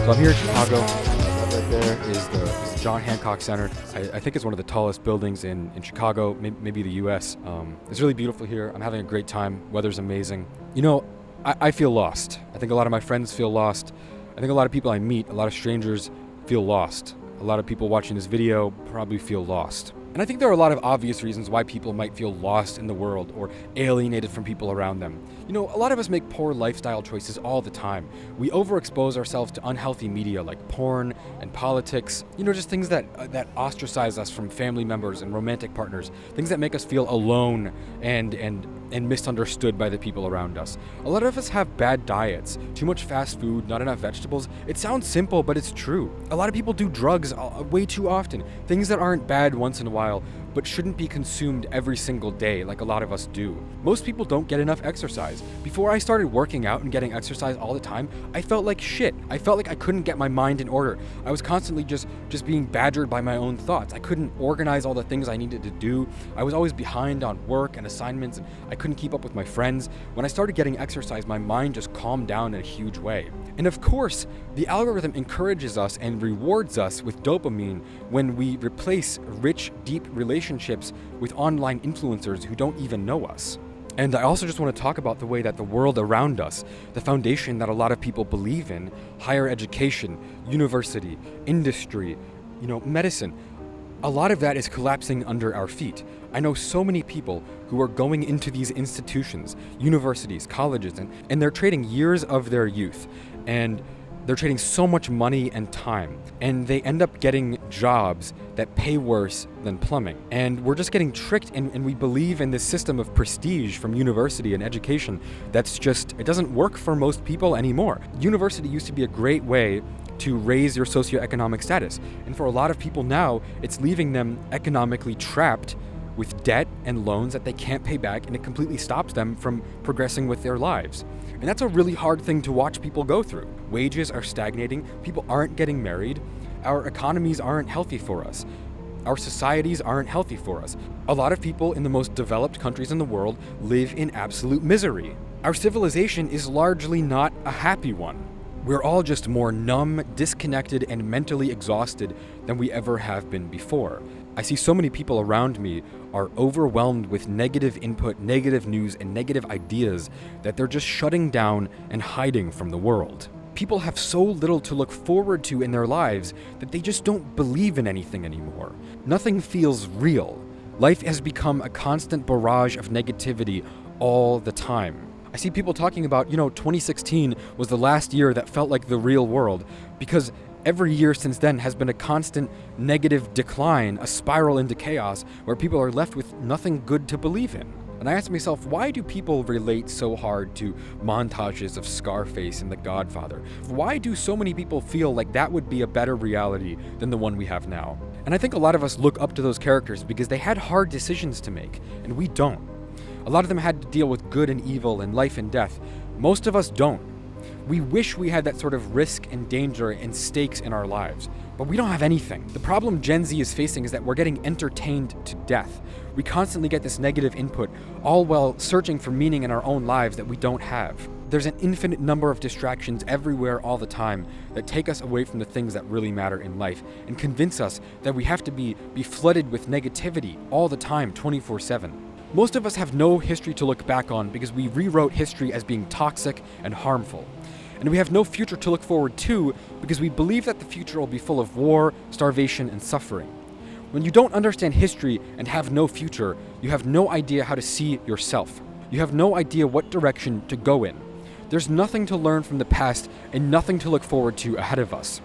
So I'm here in Chicago. That right there is the John Hancock Center. I think it's one of the tallest buildings in Chicago, maybe the U.S. It's really beautiful here. I'm having a great time. Weather's amazing. You know, I feel lost. I think a lot of my friends feel lost. I think a lot of people I meet, a lot of strangers, feel lost. A lot of people watching this video probably feel lost. And I think there are a lot of obvious reasons why people might feel lost in the world or alienated from people around them. You know, a lot of us make poor lifestyle choices all the time. We overexpose ourselves to unhealthy media like porn and politics. You know, just things that ostracize us from family members and romantic partners. Things that make us feel alone and misunderstood by the people around us. A lot of us have bad diets, too much fast food, not enough vegetables. It sounds simple, but it's true. A lot of people do drugs way too often. Things that aren't bad once in a while, but shouldn't be consumed every single day like a lot of us do. Most people don't get enough exercise. Before I started working out and getting exercise all the time, I felt like shit. I felt like I couldn't get my mind in order. I was constantly just being badgered by my own thoughts. I couldn't organize all the things I needed to do. I was always behind on work and assignments, and I couldn't keep up with my friends. When I started getting exercise, my mind just calmed down in a huge way. And of course, the algorithm encourages us and rewards us with dopamine when we replace rich, deep relationships with online influencers who don't even know us. And I also just want to talk about the way that the world around us, the foundation that a lot of people believe in, higher education, university, industry, medicine, a lot of that is collapsing under our feet. I know so many people who are going into these institutions, universities, colleges, and they're trading years of their youth, and they're trading so much money and time, and they end up getting jobs that pay worse than plumbing. And we're just getting tricked, and we believe in this system of prestige from university and education it doesn't work for most people anymore. University used to be a great way to raise your socioeconomic status, and for a lot of people now, it's leaving them economically trapped with debt and loans that they can't pay back, and it completely stops them from progressing with their lives. And that's a really hard thing to watch people go through. Wages are stagnating, people aren't getting married, our economies aren't healthy for us, our societies aren't healthy for us. A lot of people in the most developed countries in the world live in absolute misery. Our civilization is largely not a happy one. We're all just more numb, disconnected, and mentally exhausted than we ever have been before. I see so many people around me are overwhelmed with negative input, negative news, and negative ideas that they're just shutting down and hiding from the world. People have so little to look forward to in their lives that they just don't believe in anything anymore. Nothing feels real. Life has become a constant barrage of negativity all the time. I see people talking about, 2016 was the last year that felt like the real world, because every year since then has been a constant negative decline, a spiral into chaos where people are left with nothing good to believe in. And I ask myself, why do people relate so hard to montages of Scarface and The Godfather? Why do so many people feel like that would be a better reality than the one we have now? And I think a lot of us look up to those characters because they had hard decisions to make, and we don't. A lot of them had to deal with good and evil and life and death. Most of us don't. We wish we had that sort of risk and danger and stakes in our lives, but we don't have anything. The problem Gen Z is facing is that we're getting entertained to death. We constantly get this negative input, all while searching for meaning in our own lives that we don't have. There's an infinite number of distractions everywhere all the time that take us away from the things that really matter in life and convince us that we have to be flooded with negativity all the time, 24/7. Most of us have no history to look back on because we rewrote history as being toxic and harmful. And we have no future to look forward to because we believe that the future will be full of war, starvation, and suffering. When you don't understand history and have no future, you have no idea how to see yourself. You have no idea what direction to go in. There's nothing to learn from the past and nothing to look forward to ahead of us.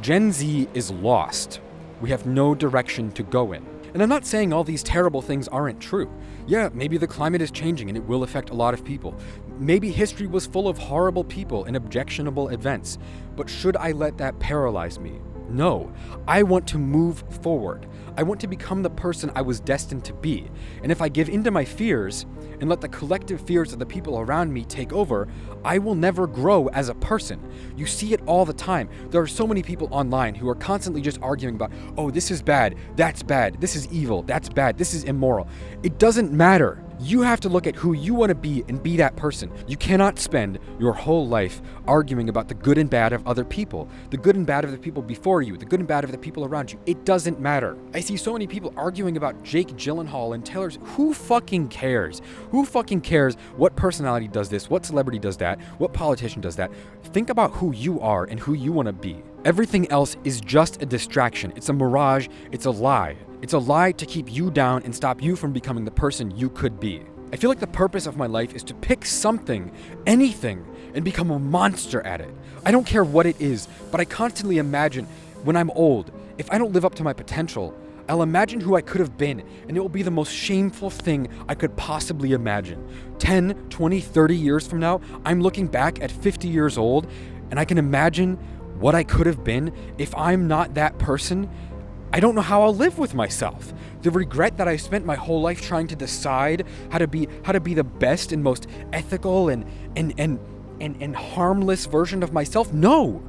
Gen Z is lost. We have no direction to go in. And I'm not saying all these terrible things aren't true. Yeah, maybe the climate is changing and it will affect a lot of people. Maybe history was full of horrible people and objectionable events. But should I let that paralyze me? No, I want to move forward. I want to become the person I was destined to be. And if I give in to my fears and let the collective fears of the people around me take over, I will never grow as a person. You see it all the time. There are so many people online who are constantly just arguing about, oh, this is bad, this is evil, that's bad, this is immoral. It doesn't matter. You have to look at who you want to be and be that person. You cannot spend your whole life arguing about the good and bad of other people, the good and bad of the people before you, the good and bad of the people around you. It doesn't matter. I see so many people arguing about Jake Gyllenhaal and Taylor's. Who fucking cares? Who fucking cares what personality does this, what celebrity does that, what politician does that? Think about who you are and who you want to be. Everything else is just a distraction. It's a mirage. It's a lie. It's a lie to keep you down and stop you from becoming the person you could be. I feel like the purpose of my life is to pick something, anything, and become a monster at it. I don't care what it is, but I constantly imagine when I'm old, if I don't live up to my potential, I'll imagine who I could have been, and it will be the most shameful thing I could possibly imagine. 10, 20, 30 years from now, I'm looking back at 50 years old, and I can imagine what I could have been. If I'm not that person, I don't know how I'll live with myself. The regret that I spent my whole life trying to decide how to be the best and most ethical and harmless version of myself. No.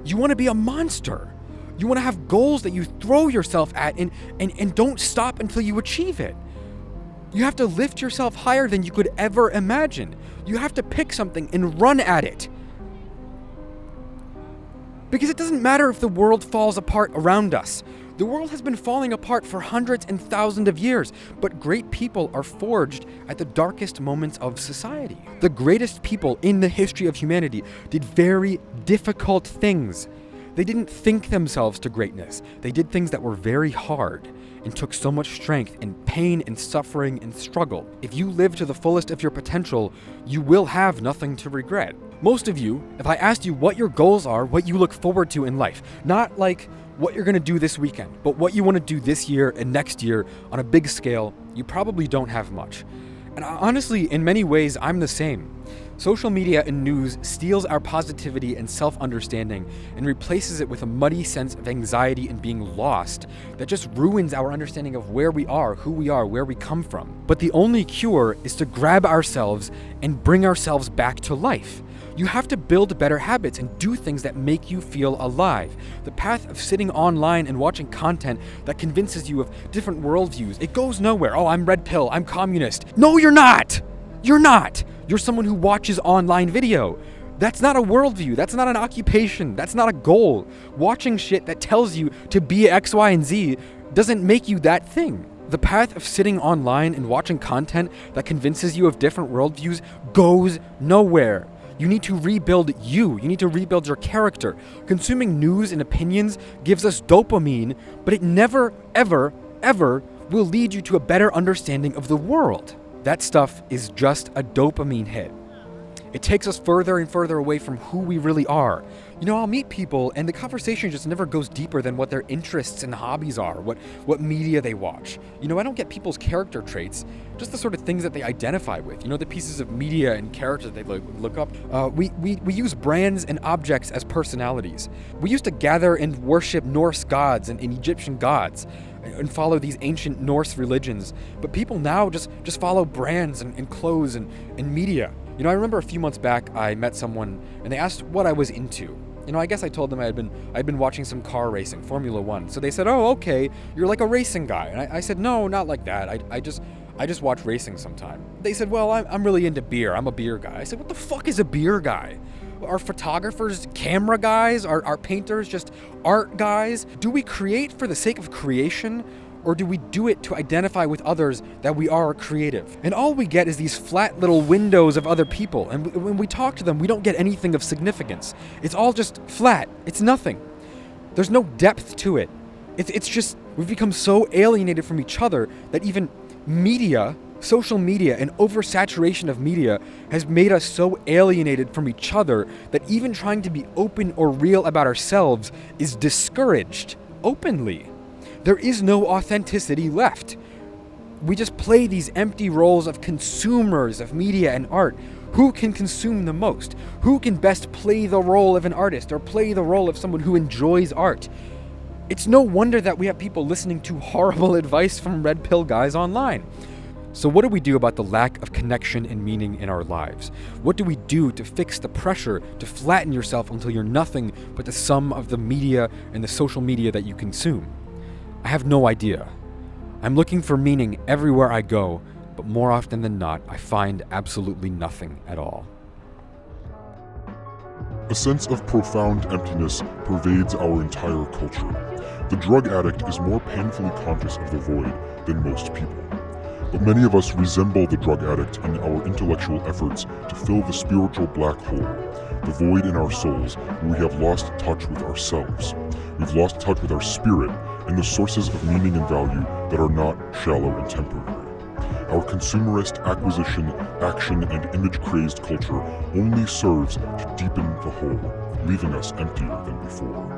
You want to be a monster. You want to have goals that you throw yourself at and don't stop until you achieve it. You have to lift yourself higher than you could ever imagine. You have to pick something and run at it. Because it doesn't matter if the world falls apart around us. The world has been falling apart for hundreds and thousands of years, but great people are forged at the darkest moments of society. The greatest people in the history of humanity did very difficult things. They didn't think themselves to greatness. They did things that were very hard and took so much strength and pain and suffering and struggle. If you live to the fullest of your potential, you will have nothing to regret. Most of you, if I asked you what your goals are, what you look forward to in life, not like what you're gonna do this weekend, but what you wanna do this year and next year on a big scale, you probably don't have much. And honestly, in many ways, I'm the same. Social media and news steals our positivity and self-understanding and replaces it with a muddy sense of anxiety and being lost that just ruins our understanding of where we are, who we are, where we come from. But the only cure is to grab ourselves and bring ourselves back to life. You have to build better habits and do things that make you feel alive. The path of sitting online and watching content that convinces you of different worldviews, it goes nowhere. Oh, I'm red pill, I'm communist. No, you're not! You're not! You're someone who watches online video. That's not a worldview. That's not an occupation. That's not a goal. Watching shit that tells you to be X, Y, and Z doesn't make you that thing. The path of sitting online and watching content that convinces you of different worldviews goes nowhere. You need to rebuild you. You need to rebuild your character. Consuming news and opinions gives us dopamine, but it never, ever, ever will lead you to a better understanding of the world. That stuff is just a dopamine hit. It takes us further and further away from who we really are. You know, I'll meet people and the conversation just never goes deeper than what their interests and hobbies are, what media they watch. You know, I don't get people's character traits, just the sort of things that they identify with. You know, the pieces of media and characters they look up. We use brands and objects as personalities. We used to gather and worship Norse gods and Egyptian gods and follow these ancient Norse religions. But people now just follow brands and clothes and media. You know, I remember a few months back, I met someone and they asked what I was into. You know, I guess I told them I'd been watching some car racing, Formula One. So they said, "Oh, okay, you're like a racing guy." And I said, "No, not like that. I just watch racing sometime." They said, "Well, I'm really into beer. I'm a beer guy." I said, "What the fuck is a beer guy? Are photographers camera guys? Are painters just art guys? Do we create for the sake of creation? Or do we do it to identify with others that we are creative?" And all we get is these flat little windows of other people. And when we talk to them, we don't get anything of significance. It's all just flat. It's nothing. There's no depth to it. It's just, we've become so alienated from each other that even media, social media, and oversaturation of media has made us so alienated from each other that even trying to be open or real about ourselves is discouraged openly. There is no authenticity left. We just play these empty roles of consumers of media and art. Who can consume the most? Who can best play the role of an artist or play the role of someone who enjoys art? It's no wonder that we have people listening to horrible advice from red pill guys online. So what do we do about the lack of connection and meaning in our lives? What do we do to fix the pressure to flatten yourself until you're nothing but the sum of the media and the social media that you consume? I have no idea. I'm looking for meaning everywhere I go, but more often than not, I find absolutely nothing at all. A sense of profound emptiness pervades our entire culture. The drug addict is more painfully conscious of the void than most people. But many of us resemble the drug addict in our intellectual efforts to fill the spiritual black hole, the void in our souls where we have lost touch with ourselves. We've lost touch with our spirit and the sources of meaning and value that are not shallow and temporary. Our consumerist acquisition, action, and image-crazed culture only serves to deepen the hole, leaving us emptier than before.